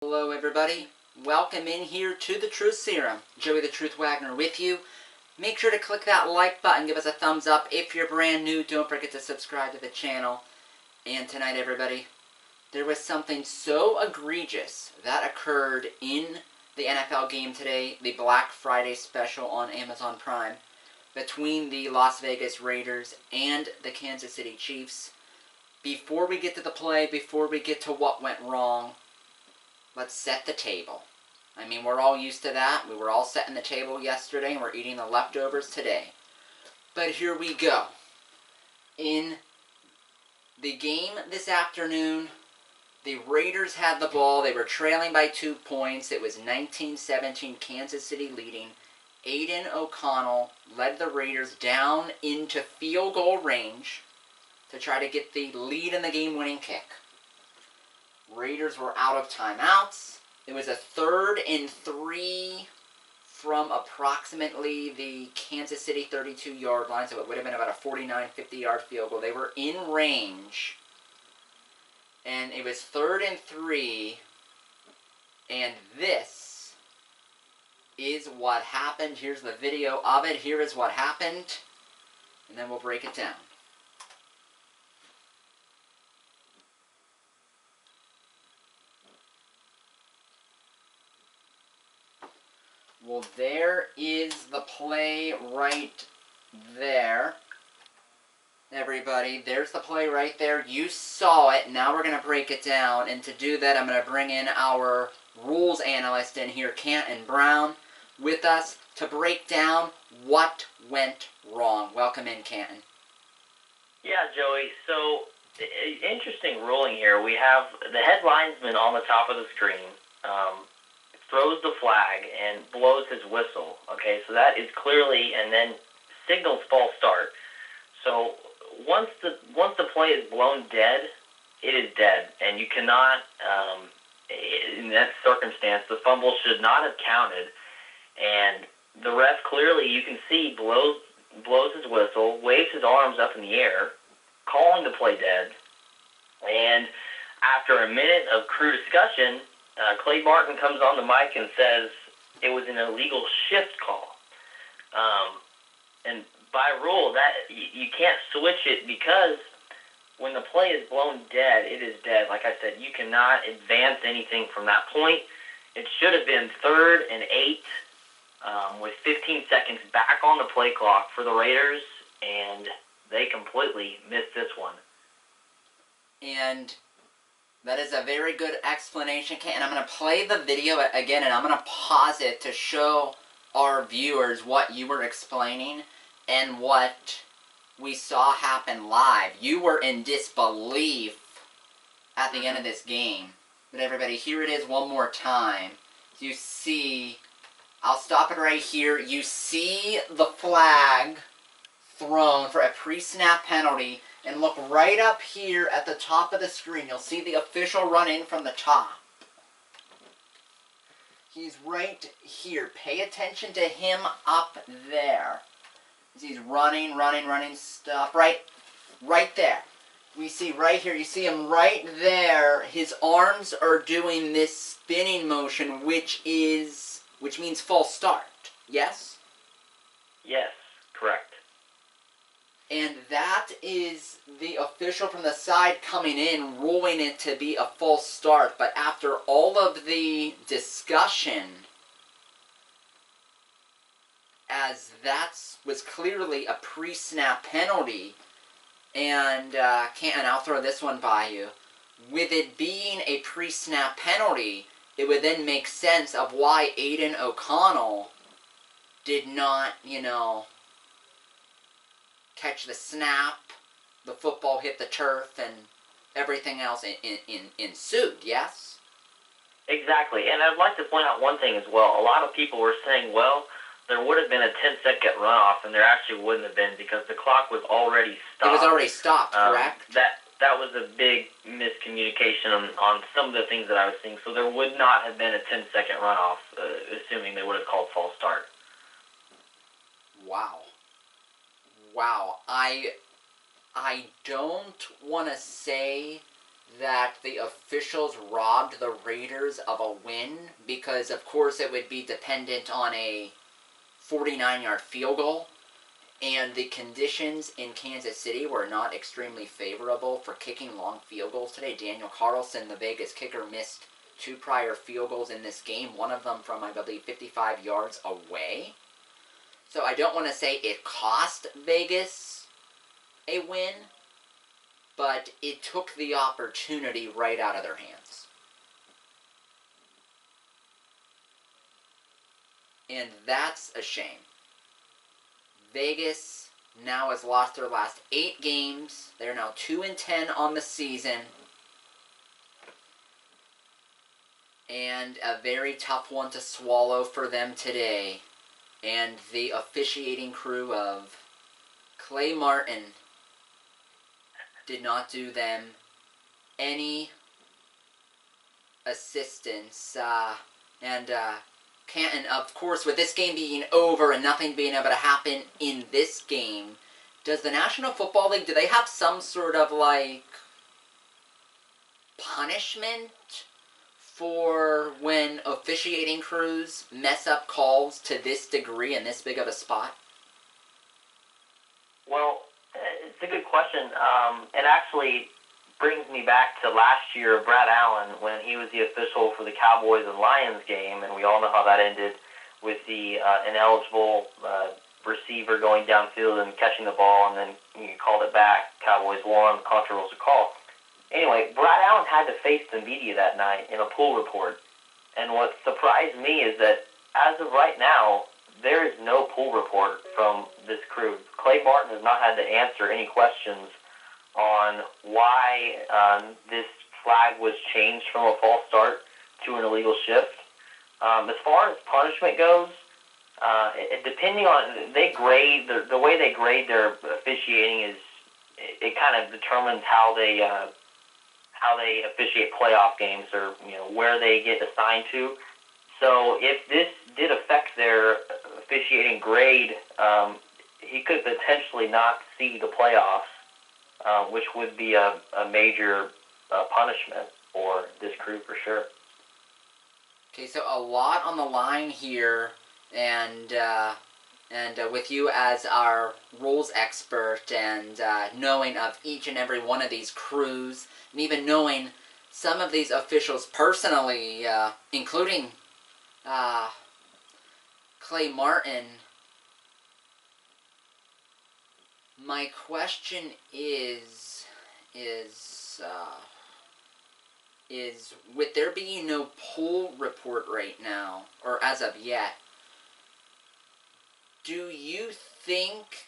Hello everybody, welcome in here to the Truth Serum. Joey the Truth Wagner with you. Make sure to click that like button, give us a thumbs up. If you're brand new, don't forget to subscribe to the channel. And tonight everybody, there was something so egregious that occurred in the NFL game today, the Black Friday special on Amazon Prime, between the Las Vegas Raiders and the Kansas City Chiefs. Before we get to the play, before we get to what went wrong, let's set the table. I mean, we're all used to that. We were all setting the table yesterday, and we're eating the leftovers today. But here we go. In the game this afternoon, the Raiders had the ball. They were trailing by 2 points. It was 19-17, Kansas City leading. Aiden O'Connell led the Raiders down into field goal range to try to get the lead in the game-winning kick. Raiders were out of timeouts. It was a 3rd and 3 from approximately the Kansas City 32-yard line, so it would have been about a 49, 50-yard field goal. They were in range, and it was 3rd and 3, and this is what happened. Here's the video of it. Here is what happened, and then we'll break it down. Well, there is the play right there. Everybody, there's the play right there. You saw it. Now we're going to break it down. And to do that, I'm going to bring in our rules analyst in here, Canton Brown, with us to break down what went wrong. Welcome in, Canton. Yeah, Joey. So, interesting ruling here. We have the head linesman on the top of the screen. Throws the flag and blows his whistle. Okay, so that is clearly, and then signals false start. So once the play is blown dead, it is dead, and you cannot. In that circumstance, the fumble should not have counted, and the ref clearly, you can see, blows his whistle, waves his arms up in the air, calling the play dead, and after a minute of crew discussion, Clay Martin comes on the mic and says it was an illegal shift call. And by rule, that you can't switch it, because when the play is blown dead, it is dead. Like I said, you cannot advance anything from that point. It should have been 3rd and 8 with 15 seconds back on the play clock for the Raiders, and they completely missed this one. And that is a very good explanation, and I'm going to play the video again, and I'm going to pause it to show our viewers what you were explaining and what we saw happen live. You were in disbelief at the end of this game. But everybody, here it is one more time. You see, I'll stop it right here. You see the flag thrown for a pre-snap penalty. And look right up here at the top of the screen. You'll see the official run in from the top. He's right here. Pay attention to him up there. He's running, stop. Right there. We see right here. You see him right there. His arms are doing this spinning motion, which means false start. Yes? Yes, correct. And that is the official from the side coming in, ruling it to be a false start. But after all of the discussion, as that was clearly a pre-snap penalty, and Canton, I'll throw this one by you. With it being a pre-snap penalty, it would then make sense of why Aiden O'Connell did not, catch the snap, the football hit the turf, and everything else ensued, yes? Exactly, and I'd like to point out one thing as well. A lot of people were saying, well, there would have been a 10-second runoff, and there actually wouldn't have been, because the clock was already stopped. It was already stopped, correct? That was a big miscommunication on some of the things that I was seeing. So there would not have been a 10-second runoff, assuming they would have called false start. Wow. I don't want to say that the officials robbed the Raiders of a win because, of course, it would be dependent on a 49-yard field goal, and the conditions in Kansas City were not extremely favorable for kicking long field goals today. Daniel Carlson, the Vegas kicker, missed 2 prior field goals in this game, one of them from, I believe, 55 yards away. So I don't want to say it cost Vegas a win, but it took the opportunity right out of their hands. And that's a shame. Vegas now has lost their last 8 games. They're now 2-10 on the season. And a very tough one to swallow for them today. And the officiating crew of Clay Martin did not do them any assistance. Canton, of course, with this game being over and nothing being able to happen in this game, does the National Football League, do they have some sort of, like, punishment for when officiating crews mess up calls to this degree in this big of a spot? Well, it's a good question. It actually brings me back to last year, Brad Allen, when he was the official for the Cowboys and Lions game, and we all know how that ended with the ineligible receiver going downfield and catching the ball, and then he called it back. Cowboys won, controversial call. Anyway, Brad Allen had to face the media that night in a pool report, and what surprised me is that as of right now, there is no pool report from this crew. Clay Martin has not had to answer any questions on why this flag was changed from a false start to an illegal shift. As far as punishment goes, depending on, they grade, the way they grade their officiating is, it kind of determines how they officiate playoff games, or where they get assigned to. So if this did affect their officiating grade, he could potentially not see the playoffs, which would be a major punishment for this crew for sure. Okay, so a lot on the line here, and with you as our rules expert, and knowing of each and every one of these crews, and even knowing some of these officials personally, including Clay Martin, my question is with there being no poll report right now, or as of yet, do you think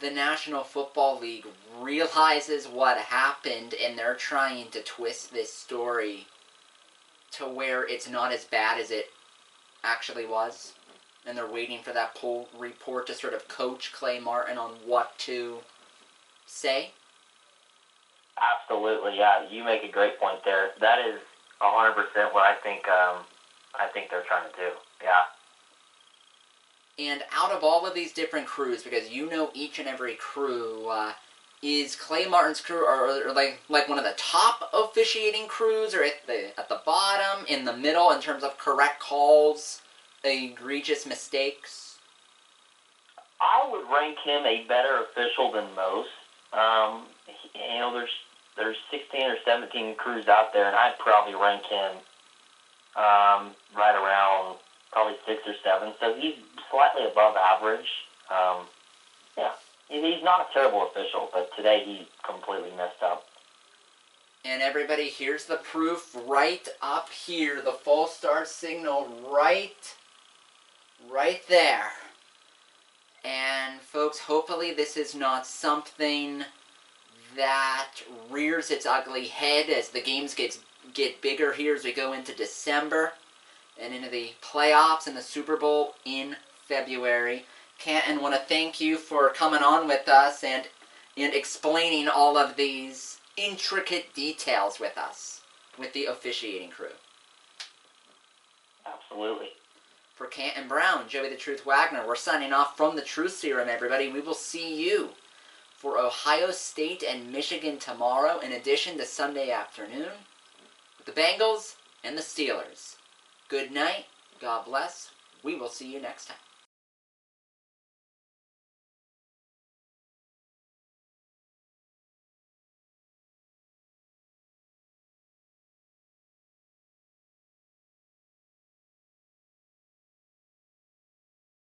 the National Football League realizes what happened and they're trying to twist this story to where it's not as bad as it actually was? And they're waiting for that poll report to sort of coach Clay Martin on what to say? Absolutely, yeah. You make a great point there. That is 100% what I think they're trying to do. Yeah. And out of all of these different crews, because you know each and every crew, is Clay Martin's crew or like one of the top officiating crews, or at the bottom, in the middle in terms of correct calls, egregious mistakes? I would rank him a better official than most. There's 16 or 17 crews out there, and I'd probably rank him right around probably 6 or 7. So he's slightly above average. Yeah, he's not a terrible official, but today he completely messed up. And everybody, here's the proof right up here. The full star signal right there. And folks, hopefully this is not something that rears its ugly head as the games get bigger here as we go into December and into the playoffs and the Super Bowl in February. Canton, want to thank you for coming on with us and explaining all of these intricate details with us, with the officiating crew. Absolutely. For Canton Brown, Joey the Truth Wagner, we're signing off from the Truth Serum, everybody. We will see you for Ohio State and Michigan tomorrow, in addition to Sunday afternoon with the Bengals and the Steelers. Good night. God bless. We will see you next time.